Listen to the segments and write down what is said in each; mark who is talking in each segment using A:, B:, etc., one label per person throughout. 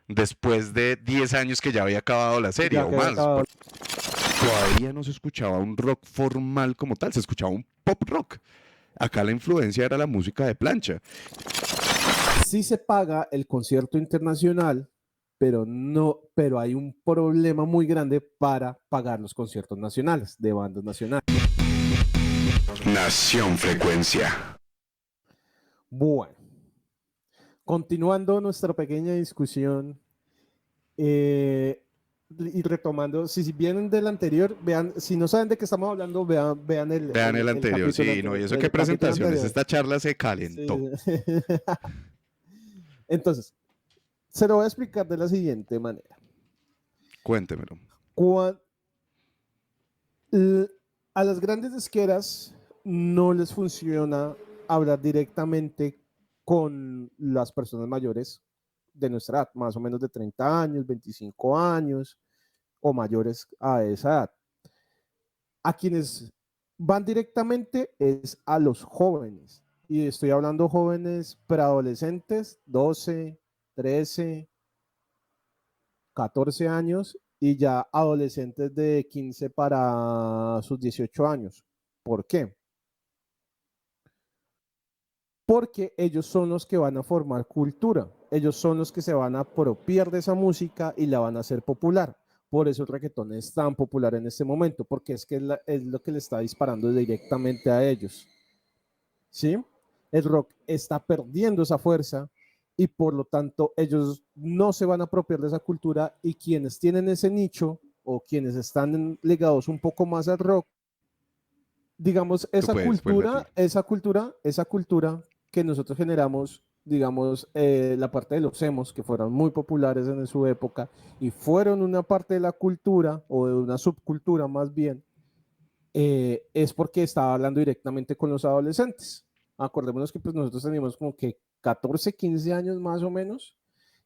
A: después de 10 años que ya había acabado la serie
B: Ya
A: o
B: que había
A: más,
B: acabado.
A: porque todavía no se escuchaba un rock formal como tal, se escuchaba un pop rock. Acá la influencia era la música de plancha.
B: Sí se paga el concierto internacional, pero no, pero hay un problema muy grande para pagar los conciertos nacionales de bandas nacionales.
A: Nación Frecuencia.
B: Bueno, continuando nuestra pequeña discusión y retomando, si vienen del anterior, vean, si no saben de qué estamos hablando, vean
A: Vean el
B: el
A: anterior,
B: capítulo
A: sí, no, y
B: anterior.
A: eso qué
B: El capítulo
A: presentaciones,
B: anterior.
A: esta charla se
B: Sí.
A: calentó.
B: Entonces, se lo voy a explicar de la siguiente manera.
A: Cuéntemelo.
B: Cuando, a las grandes disqueras no les funciona hablar directamente con las personas mayores de nuestra edad, más o menos de 30 años, 25 años o mayores a esa edad. A quienes van directamente es a los jóvenes. Y estoy hablando jóvenes preadolescentes, 12, 13, 14 años y ya adolescentes de 15 para sus 18 años. ¿Por qué? Porque ellos son los que van a formar cultura, ellos son los que se van a apropiar de esa música y la van a hacer popular. Por eso el reggaetón es tan popular en este momento, porque es lo que le está disparando directamente a ellos. ¿Sí? El rock está perdiendo esa fuerza y por lo tanto ellos no se van a apropiar de esa cultura y quienes tienen ese nicho o quienes están ligados un poco más al rock, digamos,
A: Tú puedes, vuelve a ti.
B: esa cultura que nosotros generamos, digamos, la parte de los emos, que fueron muy populares en su época y fueron una parte de la cultura o de una subcultura más bien, es porque estaba hablando directamente con los adolescentes. Acordémonos que pues nosotros teníamos como que 14, 15 años más o menos,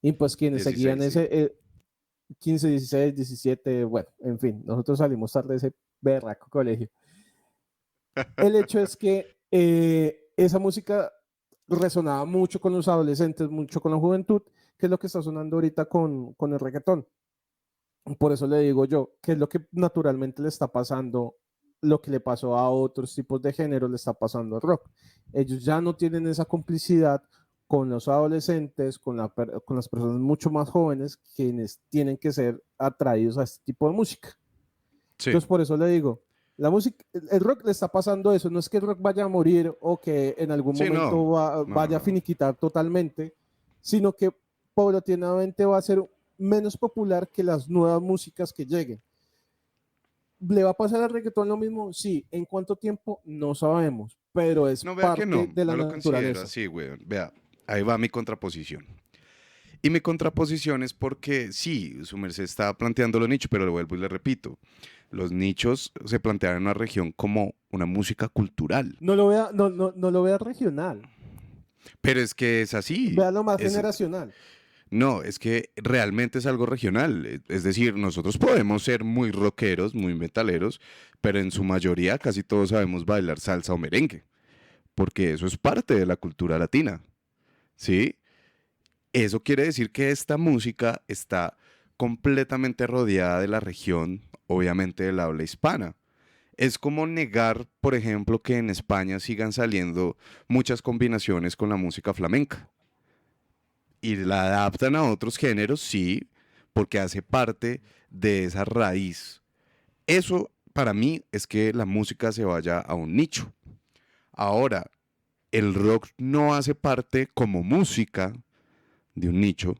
B: y pues quienes seguían
A: 16, sí.
B: 15, 16, 17, bueno, en fin, nosotros salimos tarde de ese berraco colegio. El hecho es que esa música resonaba mucho con los adolescentes, mucho con la juventud, que es lo que está sonando ahorita con el reggaetón. Por eso le digo yo, que es lo que naturalmente le está pasando, lo que le pasó a otros tipos de género, le está pasando al rock. Ellos ya no tienen esa complicidad con los adolescentes, con las personas mucho más jóvenes, quienes tienen que ser atraídos a este tipo de música.
A: Sí.
B: Entonces, por eso le digo, la música, el rock le está pasando eso, no es que el rock vaya a morir o que en algún
A: Sí, no.
B: momento
A: No, no,
B: vaya a
A: no.
B: finiquitar totalmente, sino que paulatinamente va a ser menos popular que las nuevas músicas que lleguen. ¿Le va a pasar al reggaetón lo mismo? Sí. ¿En cuánto tiempo? No sabemos, pero es
A: No, vea que
B: parte
A: no.
B: de la
A: No lo considero
B: naturaleza.
A: así, weón. Vea, ahí va mi contraposición. Y mi contraposición es porque sí, su merced está planteando los nichos, pero le vuelvo y le repito. Los nichos se plantean en una región como una música cultural.
B: No lo vea regional,
A: Pero es que es así.
B: vea lo más
A: Es,
B: generacional.
A: no, es que realmente es algo regional. Es decir, nosotros podemos ser muy rockeros, muy metaleros, pero en su mayoría casi todos sabemos bailar salsa o merengue, porque eso es parte de la cultura latina, ¿sí? Eso quiere decir que esta música está completamente rodeada de la región, obviamente del habla hispana. Es como negar, por ejemplo, que en España sigan saliendo muchas combinaciones con la música flamenca. Y la adaptan a otros géneros, sí, porque hace parte de esa raíz. Eso para mí es que la música se vaya a un nicho. Ahora, el rock no hace parte como música de un nicho,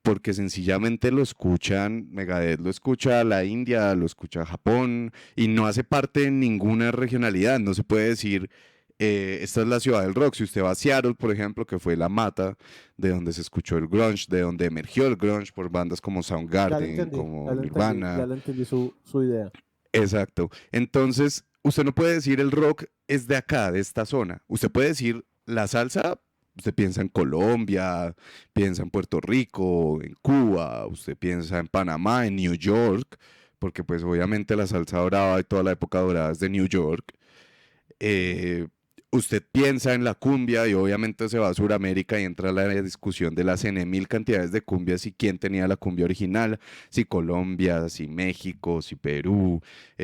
A: porque sencillamente lo escuchan, Megadeth lo escucha la India, lo escucha Japón, y no hace parte de ninguna regionalidad. No se puede decir, esta es la ciudad del rock. Si usted va a Seattle, por ejemplo, que fue la mata de donde se escuchó el grunge, de donde emergió el grunge por bandas como Soundgarden, como
B: Ya
A: Nirvana.
B: le entendí su idea.
A: Exacto. Entonces, usted no puede decir el rock es de acá, de esta zona. Usted puede decir la salsa, usted piensa en Colombia, piensa en Puerto Rico, en Cuba, usted piensa en Panamá, en New York, porque pues obviamente la salsa dorada y toda la época dorada es de New York.
B: Sí.
A: Eh, usted piensa en la cumbia y obviamente se va a Sudamérica y entra la discusión de las N mil cantidades de cumbias y quién tenía la cumbia original, si Colombia, si México, si Perú,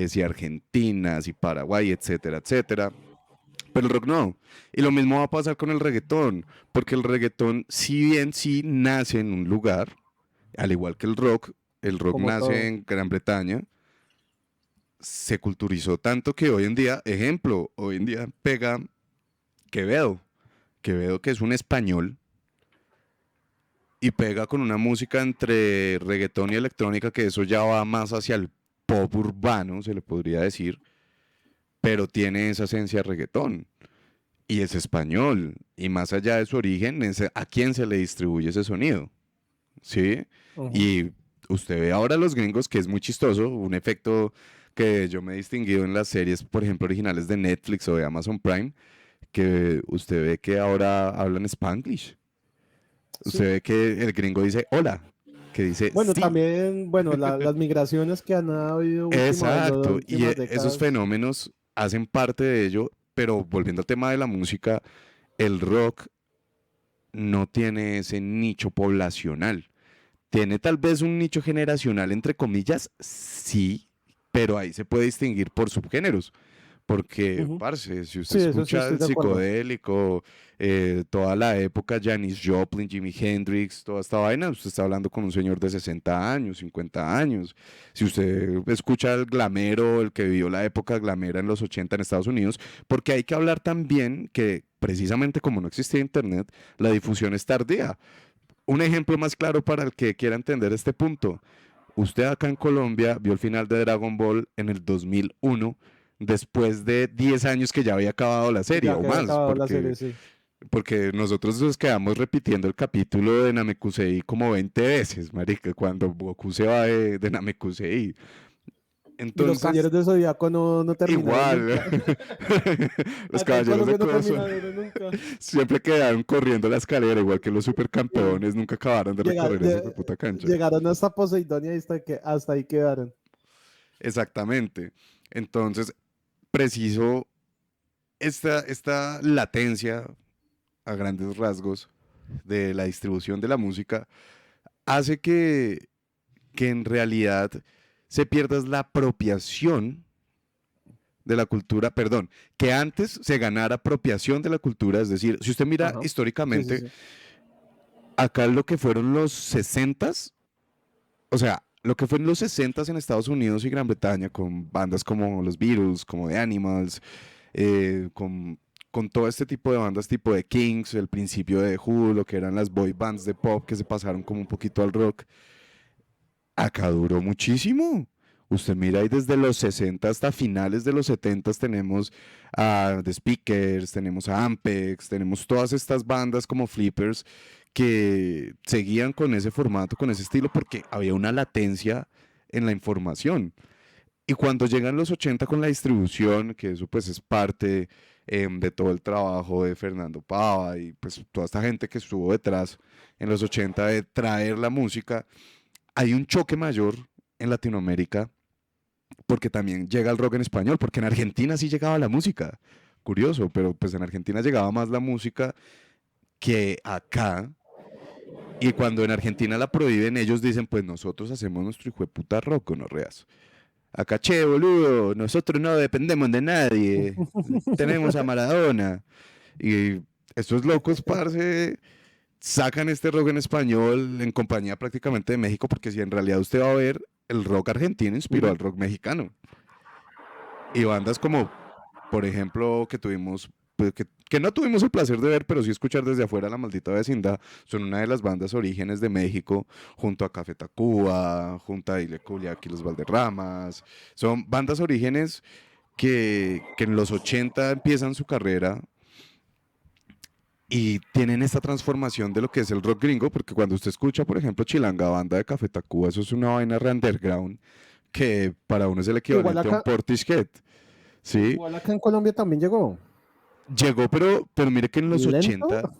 A: si Argentina, si Paraguay, etcétera, etcétera. Pero el rock no. Y lo mismo va a pasar con el reggaetón, porque el reggaetón, si bien sí nace en un lugar, al igual que el rock
B: como
A: nace
B: todo.
A: en Gran Bretaña, se culturizó tanto que hoy en día, ejemplo, hoy en día pega Quevedo. Quevedo, que es un español, y pega con una música entre reggaetón y electrónica, que eso ya va más hacia el pop urbano, se le podría decir, pero tiene esa esencia de reggaetón. Y es español. Y más allá de su origen, es a quién se le distribuye ese sonido. ¿Sí?
B: Ujú.
A: Y usted ve ahora los gringos, que es muy chistoso, un efecto que yo me he distinguido en las series, por ejemplo, originales de Netflix o de Amazon Prime, que usted ve que ahora hablan Spanglish. Usted
B: Sí.
A: ve que el gringo dice hola, que dice
B: Bueno,
A: sí.
B: también, bueno, las migraciones que han habido las
A: Exacto. Y
B: últimas
A: esos
B: décadas.
A: fenómenos hacen parte de ello, pero volviendo al tema de la música, el rock no tiene ese nicho poblacional. Tiene tal vez un nicho generacional, entre comillas, sí, pero ahí se puede distinguir por subgéneros. Porque,
B: Ujú.
A: parce, si usted
B: Sí, eso sí
A: escucha
B: estoy
A: el
B: de acuerdo.
A: psicodélico, toda la época, Janis Joplin, Jimi Hendrix, toda esta vaina, usted está hablando con un señor de 60 años, 50 años. Si usted escucha el glamero, el que vivió la época glamera en los 80 en Estados Unidos, porque hay que hablar también que precisamente como no existía internet, la difusión es tardía. Un ejemplo más claro para el que quiera entender este punto. Usted acá en Colombia vio el final de Dragon Ball en el 2001, después de 10 años que ya había acabado la serie,
B: Ya
A: o
B: que había
A: más,
B: acabado la serie, sí.
A: porque nosotros nos quedamos repitiendo el capítulo de Namekusei como 20 veces, marica, cuando Goku se va de Namekusei.
B: Y los
A: Entonces,
B: Caballeros del Zodiaco no terminaron
A: igual,
B: nunca.
A: los
B: Acá en
A: caballeros de
B: Colombia no
A: Coso
B: terminaron nunca.
A: siempre quedaron corriendo la escalera, igual que los supercampeones, nunca acabaron de
B: Llega-
A: recorrer esa
B: lle-
A: puta cancha.
B: Llegaron hasta Poseidón y hasta ahí quedaron.
A: Exactamente. Entonces, preciso esta latencia a grandes rasgos de la distribución de la música hace que en realidad se pierda la apropiación de la cultura, perdón, que antes se ganara apropiación de la cultura, es decir, si usted mira
B: Ajá. Sí, sí,
A: históricamente,
B: sí.
A: acá lo que fueron los 60s, o sea, lo que fue en los 60s en Estados Unidos y Gran Bretaña, con bandas como los Beatles, como The Animals, con todo este tipo de bandas tipo de Kings, el principio de The Who, lo que eran las boy bands de pop que se pasaron como un poquito al rock, acá duró muchísimo. Usted mira ahí desde los 60 hasta finales de los 70 tenemos a The Speakers, tenemos a Ampex, tenemos todas estas bandas como Flippers que seguían con ese formato, con ese estilo, porque había una latencia en la información. Y cuando llegan los 80 con la distribución, que eso pues es parte de todo el trabajo de Fernando Pava y pues toda esta gente que estuvo detrás en los 80 de traer la música, hay un choque mayor en Latinoamérica porque también llega el rock en español, porque en Argentina sí llegaba la música. Curioso, pero pues en Argentina llegaba más la música que acá. Y cuando en Argentina la prohíben, ellos dicen, pues nosotros hacemos nuestro hijo de puta rock, no reas. Acá, che, boludo, nosotros no dependemos de nadie. Tenemos a Maradona. Y estos locos, parce, sacan este rock en español en compañía prácticamente de México, porque si en realidad usted va a ver, el rock argentino inspiró al
B: Ujú.
A: rock mexicano. Y bandas como, por ejemplo, que tuvimos, pues, que no tuvimos el placer de ver, pero sí escuchar desde afuera La Maldita Vecindad, son una de las bandas orígenes de México, junto a Café Tacuba, junto a Ile Culiacán y los Valderramas. Son bandas orígenes que en los 80 empiezan su carrera y tienen esta transformación de lo que es el rock gringo, porque cuando usted escucha, por ejemplo, Chilanga Banda de Café Tacuba, eso es una vaina re underground que para uno es el
B: Igual
A: equivalente a un
B: acá,
A: Portishead, ¿sí?
B: igual acá en Colombia también llegó.
A: Llegó, pero mire que en los
B: ¿Lento?
A: 80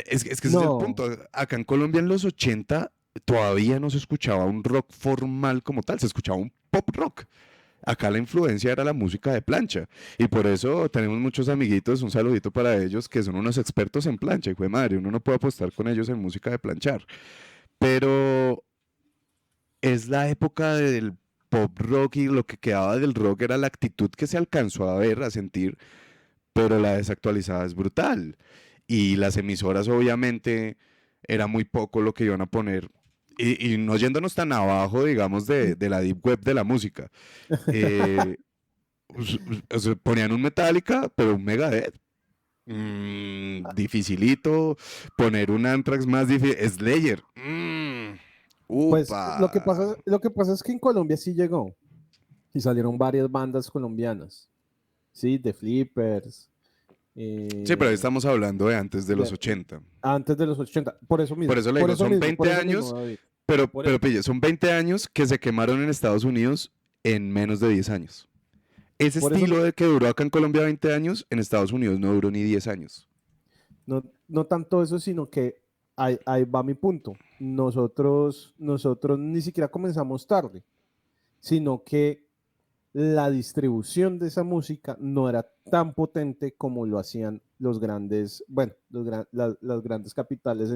A: es que ese es el
B: No.
A: punto, acá en Colombia en los 80 todavía no se escuchaba un rock formal como tal, se escuchaba un pop rock. Acá la influencia era la música de plancha. Y por eso tenemos muchos amiguitos, un saludito para ellos, que son unos expertos en plancha. Hijo de madre, uno no puede apostar con ellos en música de planchar. Pero es la época del pop rock y lo que quedaba del rock era la actitud que se alcanzó a ver, a sentir, pero la desactualizada es brutal. Y las emisoras obviamente era muy poco lo que iban a poner. Y no yéndonos tan abajo, digamos, de la deep web de la música. eh, o sea, ponían un Metallica, pero un Megadeth. Dificilito. Poner un Anthrax más difícil. Slayer.
B: Pues
A: Upa.
B: lo que pasa es que en Colombia sí llegó y salieron varias bandas colombianas, ¿sí? The Flippers,
A: Sí, pero ahí
B: eh,
A: estamos hablando de antes de los
B: de-
A: 80.
B: antes de los 80.
A: Por eso le digo, son
B: Por
A: 20
B: eso mismo,
A: años,
B: David. Por
A: pero
B: eso.
A: pille, son 20 años que se quemaron en Estados Unidos en menos de 10 años. Ese
B: Por eso
A: estilo de que duró acá en Colombia 20 años, en Estados Unidos no duró ni 10 años.
B: no tanto eso, sino que ahí va mi punto. Nosotros ni siquiera comenzamos tarde, sino que la distribución de esa música no era tan potente como lo hacían los grandes, bueno, las grandes capitales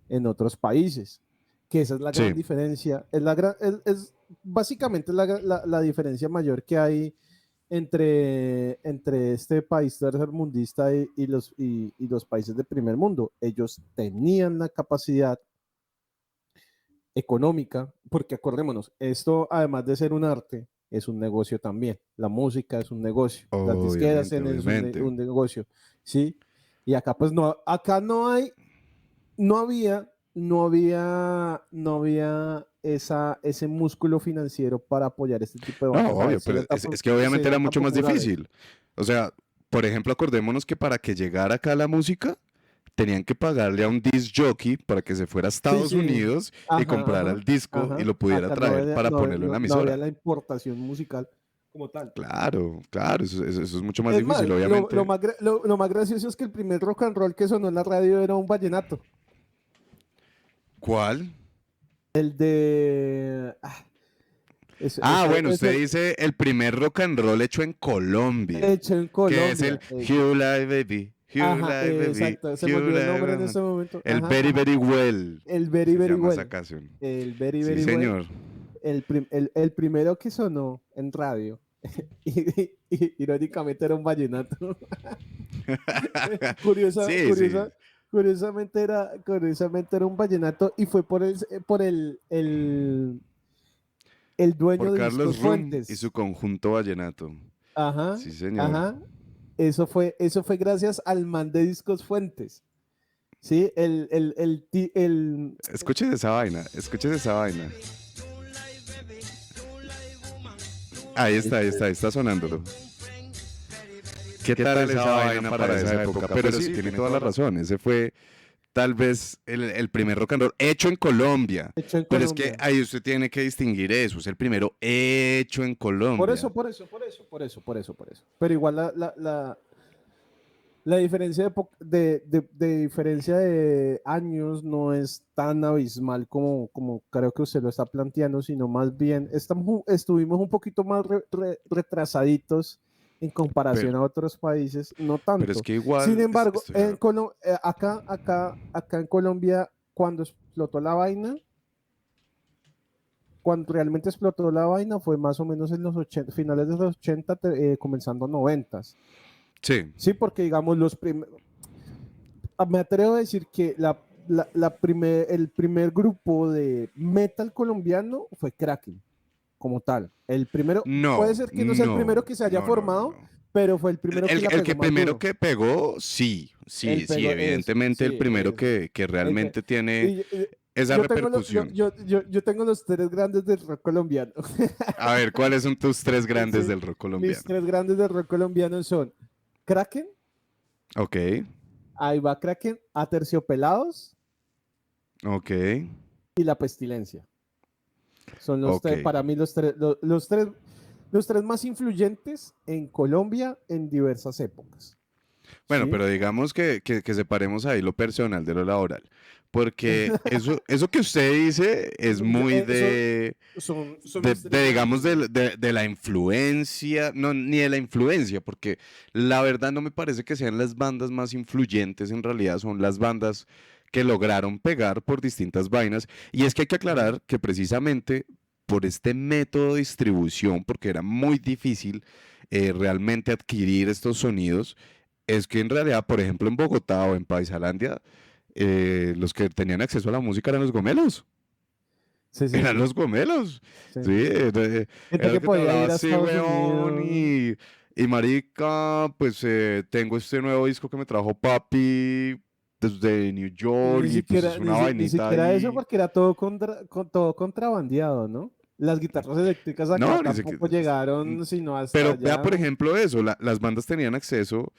B: en otros países. Que esa es la gran
A: Sí,
B: diferencia, es básicamente la diferencia mayor que hay entre este país tercermundista y los países de primer mundo. Ellos tenían la capacidad económica, porque acordémonos, esto además de ser un arte, es un negocio también. La música es un negocio, las disqueras
A: obviamente,
B: es
A: obviamente.
B: un negocio, ¿sí? Y acá pues no, acá no hay, no había ese músculo financiero para apoyar este tipo de
A: No,
B: bandas,
A: obvio, pero es que
B: se
A: obviamente era
B: vean tan
A: mucho más
B: populares.
A: difícil. O sea, por ejemplo, acordémonos que para que llegara acá la música, tenían que pagarle a un disc jockey para que se fuera a
B: Sí,
A: Estados
B: sí,
A: Unidos y
B: ajá,
A: comprara
B: ajá,
A: el disco y
B: ajá.
A: lo pudiera
B: Acá
A: traer para ponerlo en la
B: no había
A: emisora.
B: la importación musical como tal.
A: Claro, claro, eso es mucho más
B: Es más,
A: difícil, obviamente.
B: lo más gracioso es que el primer rock and roll que sonó en la radio era un vallenato.
A: ¿Cuál?
B: El de...
A: Ah, bueno,
B: es
A: usted
B: el
A: dice el primer rock and roll hecho en Colombia,
B: hecho en
A: que es el
B: Colombia.
A: Hugh Live Baby, Hugh
B: Ajá,
A: Live Baby,
B: exacto. Se me
A: Hugh
B: olvidó el nombre en
A: Live,
B: este momento.
A: el
B: Ajá,
A: Very
B: ajá.
A: Very Well,
B: El Very,
A: se
B: Very
A: llama esa
B: Well.
A: canción.
B: El Very,
A: Sí,
B: Very Well.
A: señor.
B: El primero que sonó en radio. Irónicamente era un vallenato. curiosa,
A: Sí, sí,
B: curiosa, curiosamente era un vallenato y fue el dueño
A: por
B: de
A: Carlos
B: Discos
A: Rum y su
B: Fuentes.
A: conjunto vallenato.
B: Ajá,
A: Sí, señor.
B: ajá. Eso fue gracias al man de Discos Fuentes. Sí,
A: Escuchen esa vaina. Ahí está sonándolo. ¿Qué tal esa vaina para esa época? Pero sí, tiene toda la razón. Ese fue tal vez el primer rock and roll hecho en Colombia.
B: hecho en
A: Pero es que
B: Colombia.
A: ahí usted tiene que distinguir eso. Es el primero hecho en Colombia.
B: Por eso. Pero igual la diferencia de diferencia de años no es tan abismal como creo que usted lo está planteando, sino más bien estuvimos un poquito más retrasaditos en comparación
A: Pero,
B: a otros países, no
A: pero es
B: tanto.
A: que
B: Sin
A: igual,
B: embargo, acá en Colombia, cuando explotó la vaina, cuando realmente explotó la vaina fue más o menos en los 80, finales de los 80, comenzando 90.
A: sí,
B: Sí, porque digamos, me atrevo a decir que el primer grupo de metal colombiano fue Kraken, como tal. El primero, puede
A: no,
B: ser que no sea el primero
A: no,
B: que se haya
A: no,
B: formado,
A: no.
B: pero fue el primero que la
A: El
B: pegó
A: que
B: más
A: primero
B: duro.
A: que pegó, sí,
B: El
A: sí, sí,
B: pegó,
A: evidentemente el
B: sí,
A: primero
B: eso.
A: que
B: El que,
A: realmente tiene
B: y,
A: esa
B: yo tengo
A: repercusión.
B: yo tengo los tres grandes del rock colombiano.
A: A ver, ¿cuáles son tus tres grandes
B: Sí,
A: del rock
B: mis
A: colombiano?
B: tres grandes del rock colombiano son Kraken,
A: Ok,
B: ahí va Kraken, Aterciopelados
A: ok,
B: y La Pestilencia. Son
A: ok.
B: para mí los tres más influyentes en Colombia en diversas épocas.
A: Bueno,
B: ¿sí?
A: pero digamos que separemos ahí lo personal de lo laboral, porque eso que usted dice es muy
B: Eso son mis
A: digamos,
B: testimonios.
A: de la influencia, no, ni de la influencia, porque la verdad no me parece que sean las bandas más influyentes, en realidad son las bandas que lograron pegar por distintas vainas, y es que hay que
B: Ujú.
A: aclarar que precisamente por este método de distribución, porque era muy difícil realmente adquirir estos sonidos, es que en realidad, por ejemplo, en Bogotá o en Paisalandia, los que tenían acceso a la música eran los gomelos.
B: Sí,
A: Eran
B: sí,
A: los gomelos.
B: sí.
A: Sí,
B: Gente
A: era el
B: que
A: que te
B: podía
A: hablaba
B: ir a
A: así,
B: Estados
A: weón.
B: Unidos.
A: Y marica, pues tengo este nuevo disco que me trajo papi desde New York. Y pues es una
B: Ni
A: vainita
B: siquiera eso
A: ahí.
B: porque era todo, todo contrabandeado, ¿no? Las guitarras eléctricas acá
A: No, ni siquiera.
B: tampoco llegaron sino hasta
A: Pero vea,
B: allá.
A: por ejemplo, eso. Las bandas tenían acceso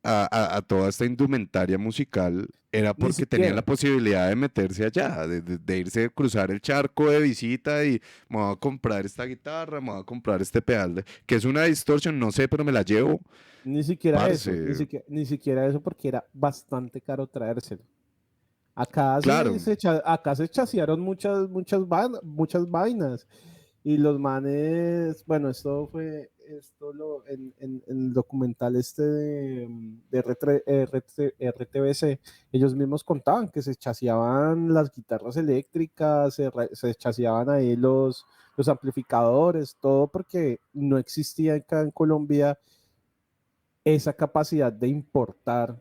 A: a toda esta indumentaria musical era
B: Ni
A: porque tenían la
B: siquiera.
A: posibilidad de meterse allá, de irse a cruzar el charco de visita y me voy a comprar esta guitarra, me voy a comprar este pedal, que es una distorsión, no sé, pero me la llevo,
B: Ni siquiera eso.
A: parce.
B: Ni siquiera eso porque era bastante caro traérselo.
A: Claro,
B: Acá se chasearon muchas vainas. Y los manes, bueno, en el documental este de RTBC, ellos mismos contaban que se chaseaban las guitarras eléctricas, se chaseaban ahí los amplificadores, todo porque no existía acá en Colombia esa capacidad de importar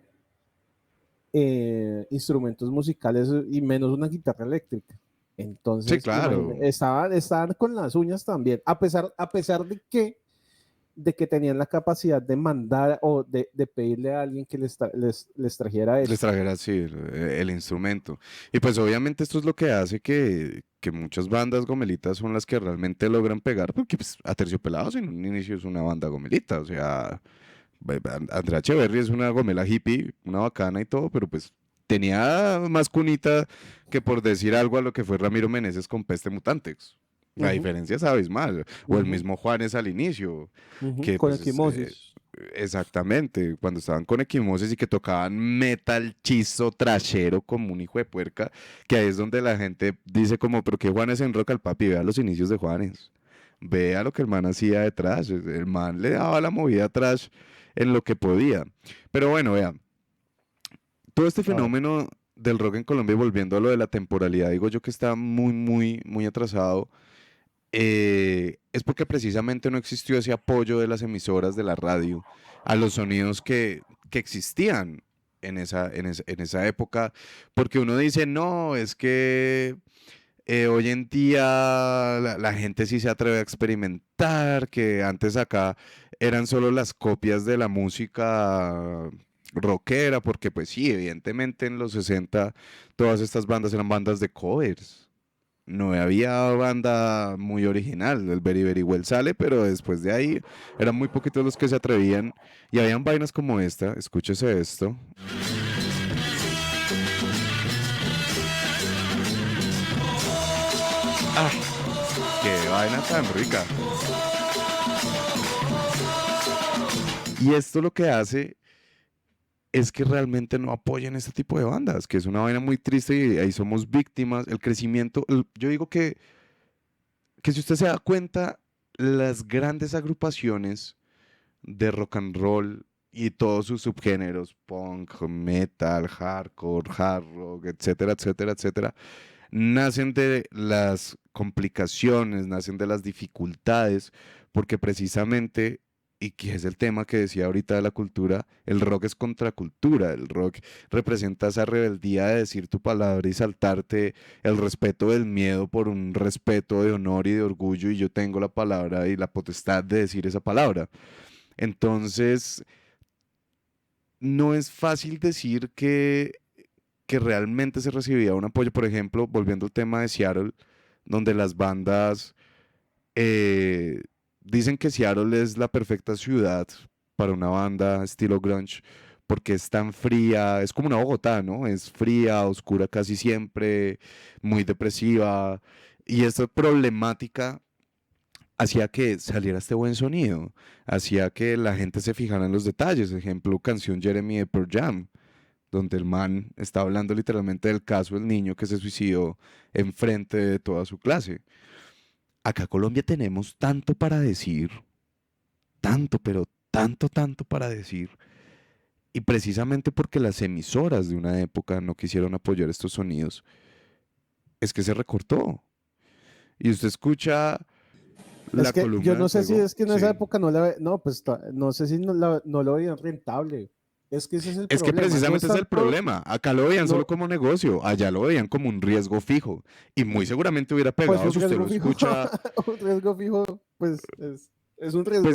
B: instrumentos musicales y menos una guitarra eléctrica.
A: sí,
B: Entonces,
A: claro.
B: imagínate, estaban con las uñas también, a pesar de que tenían la capacidad de mandar o de pedirle a alguien que les trajera
A: Les
B: eso.
A: trajera así el instrumento. Y pues obviamente esto es lo que hace que muchas bandas gomelitas son las que realmente logran pegar, porque pues, Aterciopelados en un inicio es una banda gomelita, o sea, Andrea Echeverry es una gomela hippie, una bacana y todo, pero pues tenía más cunita que por decir algo a lo que fue Ramiro Meneses con Peste Mutantex.
B: Uh
A: La
B: -huh,
A: diferencia es abismal.
B: uh
A: O el
B: -huh,
A: mismo Juanes al inicio, que
B: con
A: pues es,
B: equimosis.
A: exactamente, cuando estaban con Equimosis y que tocaban metal chizo trashero como un hijo de puerca, que ahí es donde la gente dice como, pero que Juanes en rock al papi, vea los inicios de Juanes. Vea lo que el man hacía detrás. El man le daba la movida atrás en lo que podía. Pero bueno, vea, todo este
B: A ver,
A: fenómeno del rock en Colombia, y volviendo a lo de la temporalidad, digo yo que está muy, muy, muy atrasado, es porque precisamente no existió ese apoyo de las emisoras de la radio a los sonidos que existían en esa época, porque uno dice, no, es que hoy en día la gente sí se atreve a experimentar, que antes acá eran solo las copias de la música rockera, porque pues sí, evidentemente en los 60 todas estas bandas eran bandas de covers. No había banda muy original, el Very Very Well sale, pero después de ahí eran muy poquitos los que se atrevían y habían vainas como esta, escúchese esto. ¡Ah! ¡Qué vaina tan rica! Y esto lo que hace es que realmente no apoyen este tipo de bandas, que es una vaina muy triste y ahí somos víctimas. El crecimiento, yo digo que si usted se da cuenta, las grandes agrupaciones de rock and roll y todos sus subgéneros, punk, metal, hardcore, hard rock, etcétera, etcétera, etcétera, nacen de las complicaciones, nacen de las dificultades, porque precisamente, y que es el tema que decía ahorita de la cultura, el rock es contracultura, el rock representa esa rebeldía de decir tu palabra y saltarte el respeto del miedo por un respeto de honor y de orgullo, y yo tengo la palabra y la potestad de decir esa palabra. Entonces, no es fácil decir que realmente se recibía un apoyo, por ejemplo, volviendo al tema de Seattle, donde las bandas eh, dicen que Seattle es la perfecta ciudad para una banda estilo grunge, porque es tan fría, es como una Bogotá, ¿no? Es fría, oscura casi siempre, muy depresiva, y esta problemática hacía que saliera este buen sonido, hacía que la gente se fijara en los detalles. Ejemplo, canción Jeremy de Pearl Jam, donde el man está hablando literalmente del caso del niño que se suicidó enfrente de toda su clase. Acá en Colombia tenemos tanto para decir, tanto, pero tanto, tanto para decir. Y precisamente porque las emisoras de una época no quisieron apoyar estos sonidos, es que se recortó. Y usted escucha
B: Es
A: la
B: que yo
A: columna de
B: no sé si
A: fuego,
B: es que en esa
A: sí.
B: época no, pues no sé si no lo veían rentable. Es que ese es el
A: Es que
B: problema. No
A: precisamente
B: es
A: es el
B: tanto,
A: problema. Acá lo veían solo
B: no,
A: como negocio, allá lo veían como un riesgo fijo. Y muy seguramente hubiera
B: pues
A: pegado
B: un
A: si usted
B: riesgo
A: lo
B: fijo,
A: escucha.
B: un riesgo fijo, pues es un riesgo.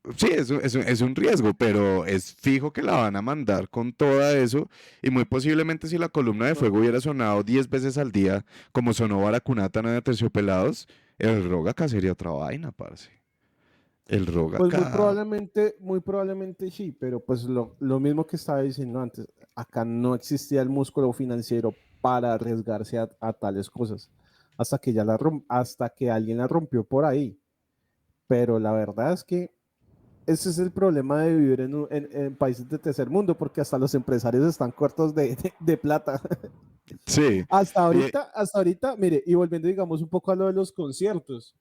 A: Pues sí, es un riesgo, pero es fijo que la van a mandar con todo eso. Y muy posiblemente si la columna de fuego hubiera sonado 10 veces al día, como sonó Baracunata de Terciopelados, el rock acá sería otra vaina, parce. El rock
B: Pues
A: acá.
B: muy probablemente sí, pero pues lo mismo que estaba diciendo antes, acá no existía el músculo financiero para arriesgarse a tales cosas, hasta que alguien la rompió por ahí. Pero la verdad es que ese es el problema de vivir en países de tercer mundo, porque hasta los empresarios están cortos de plata.
A: Sí. Y-
B: Hasta ahorita, mire, y volviendo, digamos, un poco a lo de los conciertos,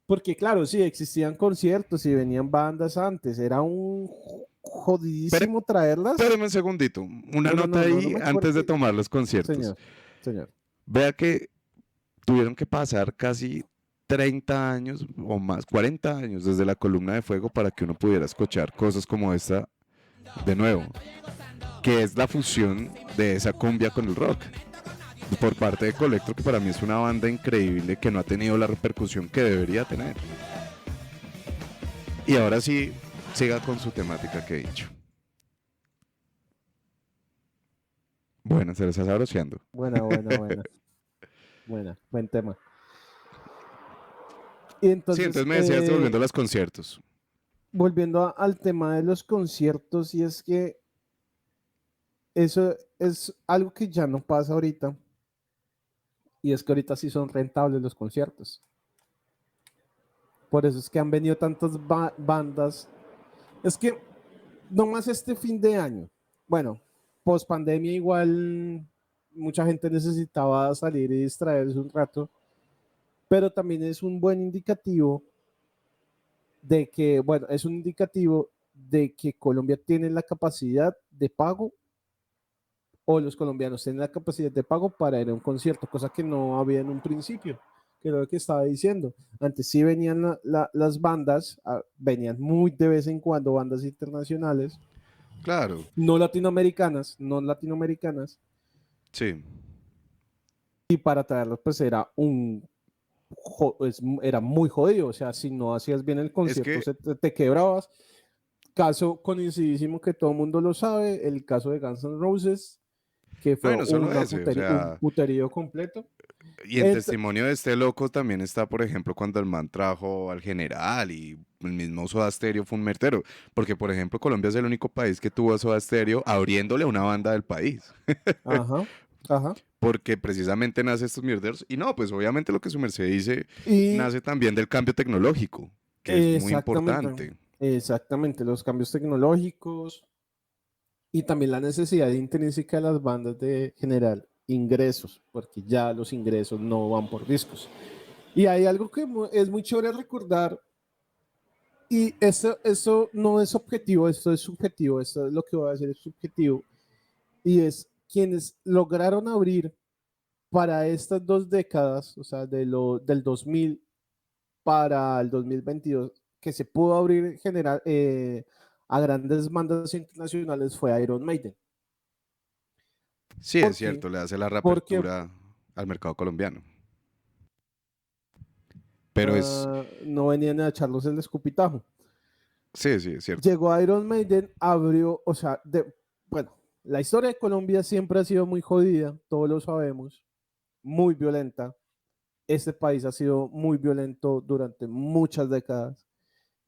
B: porque claro, sí, existían conciertos y venían bandas antes, era un
A: espere-
B: jodidísimo traerlas.
A: Espéreme un segundito. Una nota
B: No
A: ahí
B: me
A: antes de
B: corte,
A: tomar los conciertos.
B: señor, señor.
A: Vea que tuvieron que pasar casi 30 años o más, 40 años desde la columna de fuego para que uno pudiera escuchar cosas como esta de nuevo, que es la fusión de esa cumbia con el rock por parte de Collector, que para mí es una banda increíble que no ha tenido la repercusión que debería tener. Y ahora sí, siga con su temática que he dicho. Bueno, se les está sabroseando.
B: Buen tema. Y
A: Sí,
B: entonces,
A: entonces me decías devolviendo a los conciertos.
B: volviendo al tema de los conciertos, y es que eso es algo que ya no pasa ahorita, y es que ahorita sí son rentables los conciertos. Por eso es que han venido tantas bandas. Es que no más este fin de año. Bueno, post pandemia igual mucha gente necesitaba salir y distraerse un rato, pero también es un buen indicativo de que, bueno, es un indicativo de que Colombia tiene la capacidad de pago o los colombianos tienen la capacidad de pago para ir a un concierto, cosa que no había en un principio, que era lo que estaba diciendo. Antes sí venían las bandas, venían muy de vez en cuando bandas internacionales,
A: Claro,
B: no latinoamericanas,
A: sí.
B: y para traerlos pues era muy jodido, o sea, si no hacías bien el
A: Es
B: concierto
A: que,
B: te quebrabas. Caso conocidísimo que todo el mundo lo sabe, el caso de Guns N' Roses, que
A: no,
B: fue
A: y no solo ese, o
B: un
A: sea,
B: puterío completo.
A: y en testimonio de este loco también está, por ejemplo, cuando el man trajo al general y el mismo Soda Stereo fue un mertero. Porque, por ejemplo, Colombia es el único país que tuvo a Soda Stereo abriéndole a una banda del país.
B: Ajá, ajá.
A: Porque precisamente nace estos mierderos. Y no, pues obviamente lo que su merced dice
B: Y
A: nace también del cambio tecnológico, que es muy
B: exactamente,
A: importante.
B: exactamente, los cambios tecnológicos y también la necesidad intrínseca de las bandas de generar ingresos, porque ya los ingresos no van por discos. Y hay algo que es muy chévere recordar, y eso no es objetivo, esto es subjetivo, esto es lo que voy a decir, es subjetivo, y es quienes lograron abrir para estas 2 décadas, o sea, del 2000 para el 2022, que se pudo abrir en general a grandes bandas internacionales fue Iron Maiden.
A: Sí,
B: ¿Por
A: es
B: qué?
A: cierto, le hace la
B: Porque
A: reapertura al mercado colombiano. Pero es,
B: no venían a echarlos el escupitajo.
A: sí, sí, es cierto.
B: Llegó Iron Maiden, abrió, o sea, bueno, la historia de Colombia siempre ha sido muy jodida, todos lo sabemos, muy violenta. Este país ha sido muy violento durante muchas décadas.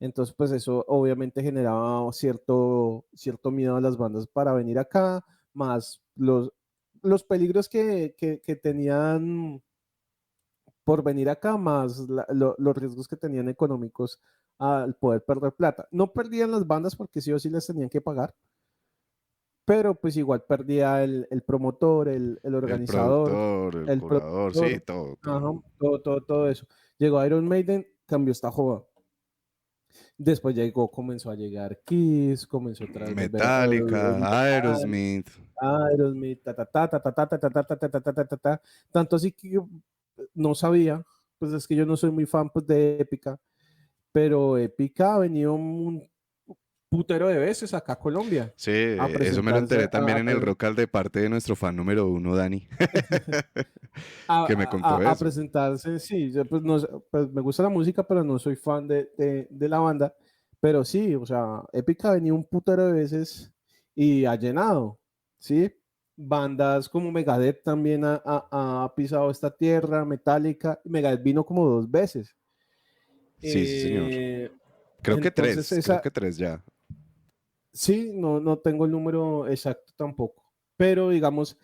B: Entonces, pues eso obviamente generaba cierto miedo a las bandas para venir acá, más los peligros que tenían por venir acá, más los riesgos que tenían económicos al poder perder plata. No perdían las bandas porque sí o sí les tenían que pagar, pero pues igual perdía el promotor, el
A: El
B: organizador,
A: productor, el
B: el
A: curador, sí,
B: productor,
A: todo, todo.
B: ajá, todo eso. Llegó Iron Maiden, cambió esta joda. Después llegó, comenzó a llegar Kiss, comenzó otra vez a volver
A: Metallica,
B: Metal,
A: Aerosmith.
B: Aerosmith, ta, ta, ta, ta, ta, ta, ta, ta, ta, ta, ta, ta, ta, ta, ta. Tanto así que yo no sabía, pues es que yo no soy muy fan pues, de Épica, pero Épica ha venido un putero de veces acá a Colombia
A: Sí,
B: a
A: eso me lo
B: presentarse
A: enteré también en el Rocal de parte de nuestro fan número uno, Dani, que me contó
B: a
A: eso.
B: presentarse, sí, yo, pues, no, pues me gusta la música, pero no soy fan de la banda, pero sí, o sea, Épica ha venido un putero de veces y ha llenado, ¿sí? Bandas como Megadeth también ha pisado esta tierra, Metallica, Megadeth vino como 2 veces.
A: Sí, sí, señor.
B: Eh, entonces,
A: Creo
B: esa,
A: que tres ya.
B: sí, no tengo el número exacto tampoco, pero digamos,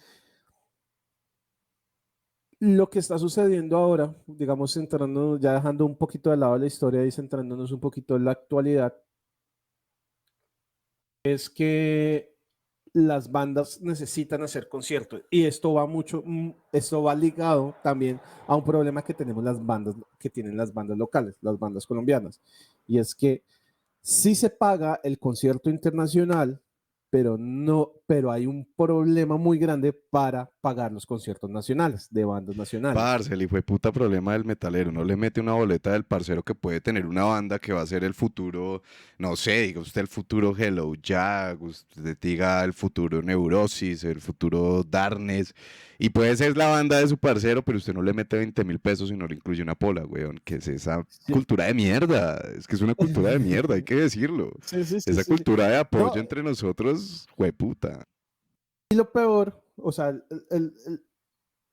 B: lo que está sucediendo ahora, digamos, centrándonos, ya dejando un poquito de lado la historia y centrándonos un poquito en la actualidad, es que las bandas necesitan hacer conciertos y esto va mucho, esto va ligado también a un problema que tenemos las bandas, que tienen las bandas locales, las bandas colombianas, y es que sí se paga el concierto internacional, pero hay un problema muy grande para pagar los conciertos nacionales de bandas nacionales.
A: Parce, el puta problema del metalero. No le mete una boleta del parcero que puede tener una banda que va a ser el futuro, no sé, diga usted el futuro Hello Jack, usted diga el futuro Neurosis, el futuro Darkness. Y puede ser la banda de su parcero, pero usted no le mete 20.000 pesos y no le incluye una pola, weón. Que es esa
B: Sí.
A: cultura de mierda. Es que es una cultura de mierda, hay que decirlo.
B: Sí, sí, sí,
A: Esa
B: sí, sí.
A: cultura de
B: No,
A: apoyo entre nosotros, hueputa.
B: y lo peor, o sea,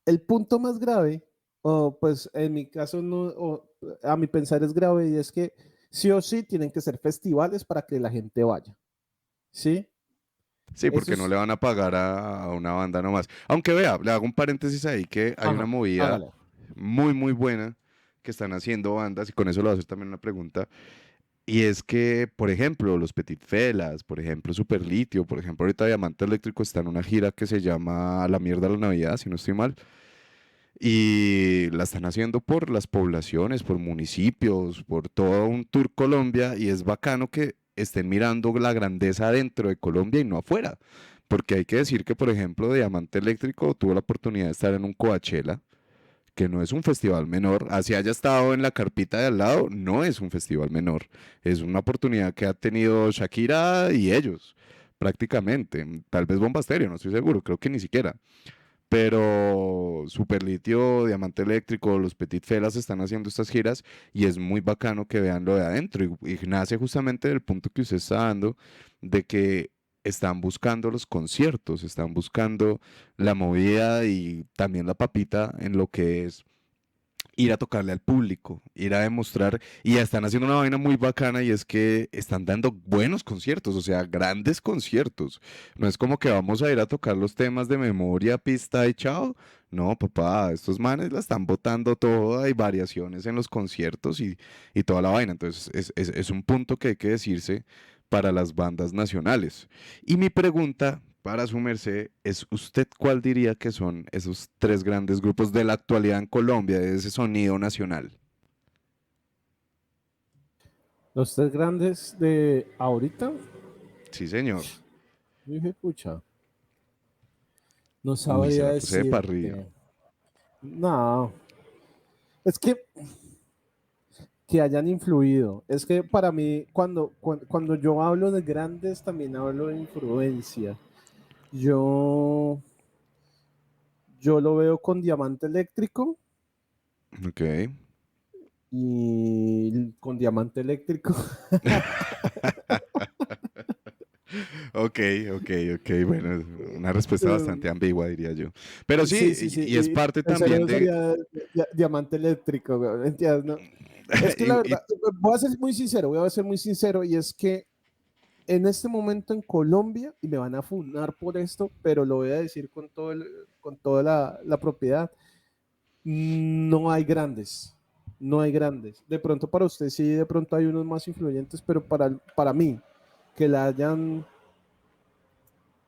B: el punto más grave, o pues en mi caso, no, o a mi pensar es grave, y es que sí o sí tienen que ser festivales para que la gente vaya. ¿Sí?
A: Sí,
B: Eso
A: porque no
B: es.
A: le van a pagar a una banda nomás. Aunque vea, le hago un paréntesis ahí que hay una
B: Ajá,
A: movida
B: hágale.
A: muy, muy buena que están haciendo bandas, y con eso lo voy a hacer también una pregunta. Y es que, por ejemplo, los Petit Felas, por ejemplo, Super Litio, por ejemplo, ahorita Diamante Eléctrico está en una gira que se llama La Mierda de la Navidad, si no estoy mal. Y la están haciendo por las poblaciones, por municipios, por todo un tour Colombia, y es bacano que estén mirando la grandeza dentro de Colombia y no afuera. Porque hay que decir que, por ejemplo, Diamante Eléctrico tuvo la oportunidad de estar en un Coachella, que no es un festival menor. Así haya estado en la carpita de al lado, no es un festival menor. Es una oportunidad que ha tenido Shakira y ellos, prácticamente. Tal vez Bomba Estéreo, no estoy seguro, creo que ni siquiera. Pero Superlitio, Diamante Eléctrico, los Petit Felas están haciendo estas giras y es muy bacano que vean lo de adentro. Y nace justamente del punto que usted está dando, de que están buscando los conciertos, están buscando la movida y también la papita en lo que es ir a tocarle al público, ir a demostrar, y ya están haciendo una vaina muy bacana y es que están dando buenos conciertos, o sea, grandes conciertos. No es como que vamos a ir a tocar los temas de memoria, pista y chao. No, papá, estos manes la están botando todo, hay variaciones en los conciertos y toda la vaina. Entonces, es un punto que hay que decirse para las bandas nacionales. Y mi pregunta para su merced es, ¿usted cuál diría que son esos tres grandes grupos de la actualidad en Colombia, de ese sonido nacional?
B: Los tres grandes de ahorita,
A: Sí, señor.
B: yo dije, pucha, no
A: Uy, se
B: sabría
A: la puse de parrilla.
B: decirte. No, es que hayan influido. Es que para mí, cuando yo hablo de grandes, también hablo de influencia. Yo, yo lo veo con Diamante Eléctrico
A: Ok.
B: y con Diamante Eléctrico.
A: Ok, ok, ok. Bueno, es una respuesta bastante ambigua, diría yo. Pero
B: Sí,
A: sí,
B: sí, sí.
A: y es
B: Y
A: parte
B: el
A: también
B: segundo
A: de...
B: sería Diamante Eléctrico, güey, ¿entiendes? No, es que la
A: y,
B: verdad, voy a ser muy sincero, voy a ser muy sincero, y es que en este momento en Colombia, y me van a funar por esto, pero lo voy a decir con toda la propiedad, No hay grandes, no hay grandes. De pronto para usted sí, de pronto hay unos más influyentes, pero para mí, que la hayan,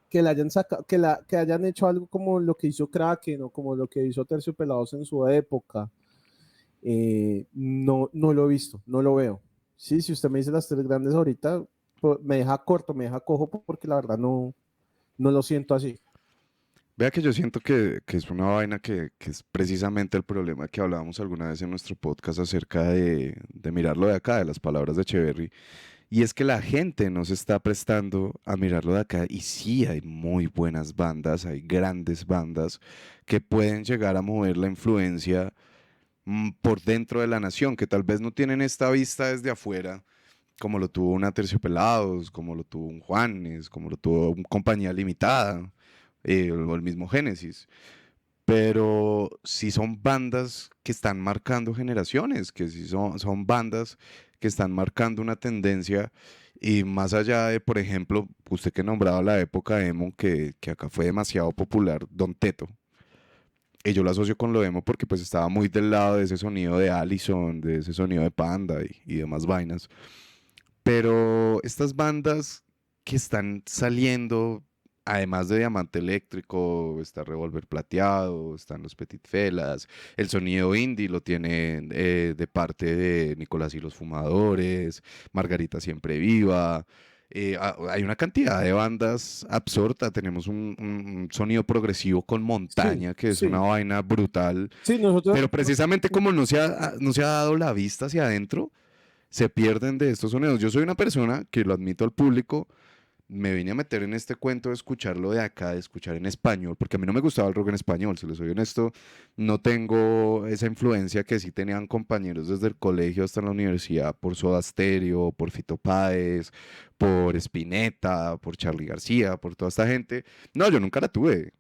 B: que la hayan sacado, que hayan hecho algo como lo que hizo Kraken o como lo que hizo Terciopelados en su época, no lo he visto, no lo veo. Sí, si usted me dice las tres grandes ahorita, pues, me deja corto, me deja cojo porque la verdad no lo siento así.
A: Vea que yo siento que es una vaina que es precisamente el problema que hablábamos alguna vez en nuestro podcast acerca de mirarlo de acá, de las palabras de Echeverry. Y es que la gente no se está prestando a mirarlo de acá y sí hay muy buenas bandas, hay grandes bandas que pueden llegar a mover la influencia por dentro de la nación, que tal vez no tienen esta vista desde afuera, como lo tuvo una Terciopelados, como lo tuvo un Juanes, como lo tuvo una Compañía Limitada, o el mismo Génesis. Pero sí son bandas que están marcando generaciones, que sí son bandas que están marcando una tendencia y más allá de, por ejemplo, usted que nombraba la época emo, que acá fue demasiado popular, Don Teto. Y yo lo asocio con lo emo porque pues estaba muy del lado de ese sonido de Allison, de ese sonido de Panda y demás vainas. Pero estas bandas que están saliendo, además de Diamante Eléctrico, está Revolver Plateado, están los Petit Felas, el sonido indie lo tienen de parte de Nicolás y los Fumadores, Margarita Siempre Viva. Hay una cantidad de bandas absurda. Tenemos un sonido progresivo con
B: Sí,
A: montaña, que es una
B: sí.
A: vaina brutal.
B: Sí, nosotros,
A: Pero precisamente como no se ha dado la vista hacia adentro, se pierden de estos sonidos. Yo soy una persona que lo admito al público, me vine a meter en este cuento de escucharlo de acá, de escuchar en español, porque a mí no me gustaba el rock en español, si les soy honesto, no tengo esa influencia que sí tenían compañeros desde el colegio hasta la universidad por Soda Stereo, por Fito Páez, por Spinetta, por Charly García, por toda esta gente. No, yo nunca la tuve.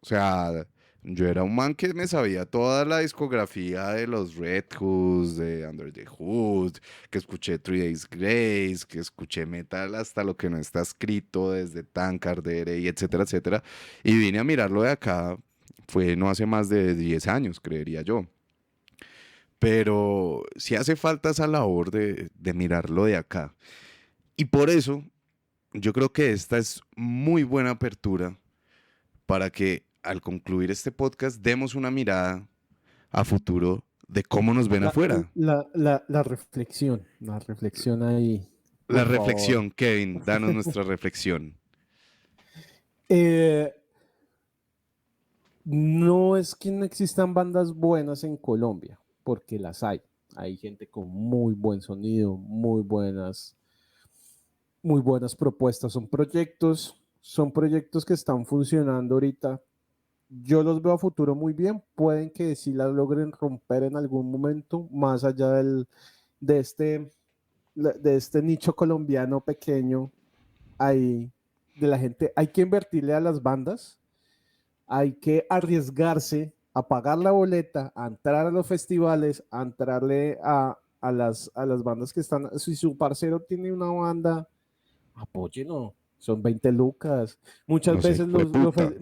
A: O sea, yo era un man que me sabía toda la discografía de los Red Hoods, de Under the Hood, que escuché Three Days Grace, que escuché metal hasta lo que no está escrito, desde Tankardere y etcétera, etcétera. Y vine a mirarlo de acá, fue no hace más de 10 años, creería yo. Pero sí hace falta esa labor de mirarlo de acá. Y por eso yo creo que esta es muy buena apertura para que al concluir este podcast demos una mirada a futuro de cómo nos ven
B: la,
A: afuera.
B: la reflexión ahí,
A: La
B: por favor.
A: reflexión, Kevin, danos nuestra reflexión.
B: Eh, no es que no existan bandas buenas en Colombia, porque las hay. Hay gente con muy buen sonido, muy buenas propuestas. Son proyectos que están funcionando ahorita. Yo los veo a futuro muy bien. Pueden que sí las logren romper en algún momento, más allá de de este nicho colombiano pequeño. Hay de la gente, hay que invertirle a las bandas, hay que arriesgarse a pagar la boleta, a entrar a los festivales, a entrarle a las bandas que están. Si su parcero tiene una banda, apóyenlo. Son 20 lucas. Muchas
A: No sé,
B: veces
A: puta.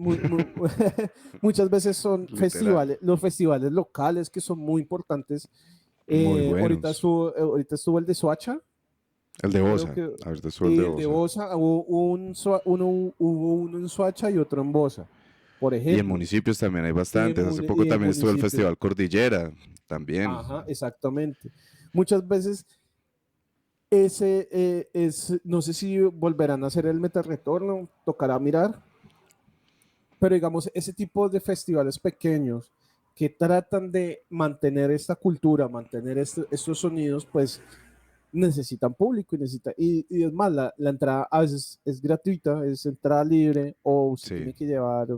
B: muchas veces son
A: Literal.
B: los festivales locales que son muy importantes.
A: Muy buenos.
B: Ahorita estuvo el de Soacha,
A: El de
B: creo
A: Bosa.
B: que,
A: A ver, te suelo el
B: y
A: de
B: el de
A: Bosa.
B: Bosa, hubo uno en Soacha y otro en Bosa, por
A: Y en
B: ejemplo.
A: municipios también hay
B: Y
A: bastantes. Hace poco también
B: en
A: estuvo el
B: municipios.
A: Festival Cordillera. También.
B: Ajá, exactamente. Muchas veces no sé si volverán a hacer el meta retorno, tocará mirar, pero digamos, ese tipo de festivales pequeños que tratan de mantener esta cultura, mantener estos sonidos, pues necesitan público y es más, la entrada a veces es gratuita, es entrada libre, o usted
A: Sí.
B: tiene que llevar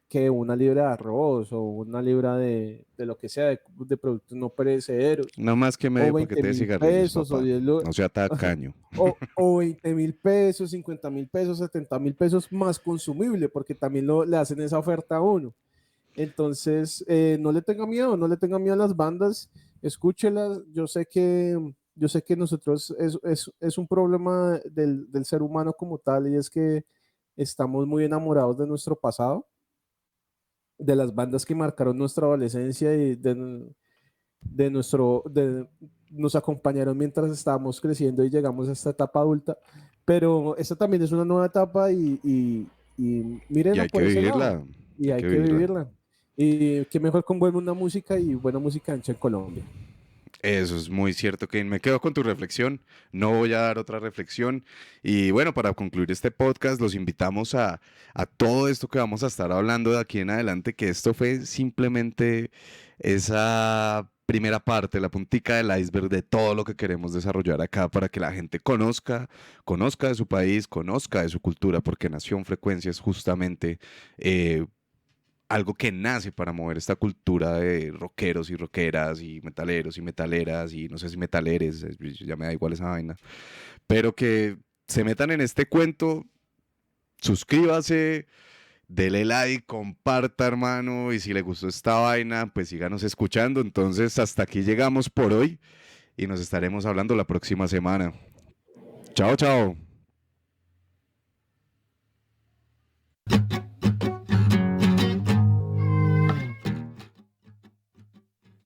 B: que una libra de arroz o una libra de lo que sea, de productos no perecederos,
A: No más que
B: o
A: medio
B: 20
A: paquete de
B: mil
A: cigarrillos,
B: pesos,
A: papá. No sea tacaño.
B: o 20.000 pesos, 50.000 pesos, 70.000 pesos más consumible, porque también le hacen esa oferta a uno. Entonces, no le tenga miedo, no le tenga miedo a las bandas, escúchelas. Yo sé que nosotros es un problema del ser humano como tal, y es que estamos muy enamorados de nuestro pasado, de las bandas que marcaron nuestra adolescencia y nos acompañaron mientras estábamos creciendo y llegamos a esta etapa adulta, pero esta también es una nueva etapa y
A: Y
B: mírenla
A: hay que
B: por ese lado,
A: vivirla,
B: y
A: hay
B: hay
A: que
B: que
A: vivirla.
B: vivirla. Y qué mejor con buena música y buena música ancha en Colombia.
A: Eso es muy cierto, Kane. Me quedo con tu reflexión. No voy a dar otra reflexión. Y bueno, para concluir este podcast, los invitamos a todo esto que vamos a estar hablando de aquí en adelante, que esto fue simplemente esa primera parte, la puntica del iceberg de todo lo que queremos desarrollar acá para que la gente conozca de su país, conozca de su cultura, porque Nación Frecuencia es justamente algo que nace para mover esta cultura de rockeros y rockeras y metaleros y metaleras y no sé si metaleres, ya me da igual esa vaina, pero que se metan en este cuento, suscríbase, dele like, comparta hermano y si le gustó esta vaina, pues síganos escuchando. Entonces hasta aquí llegamos por hoy y nos estaremos hablando la próxima semana. Chao, chao.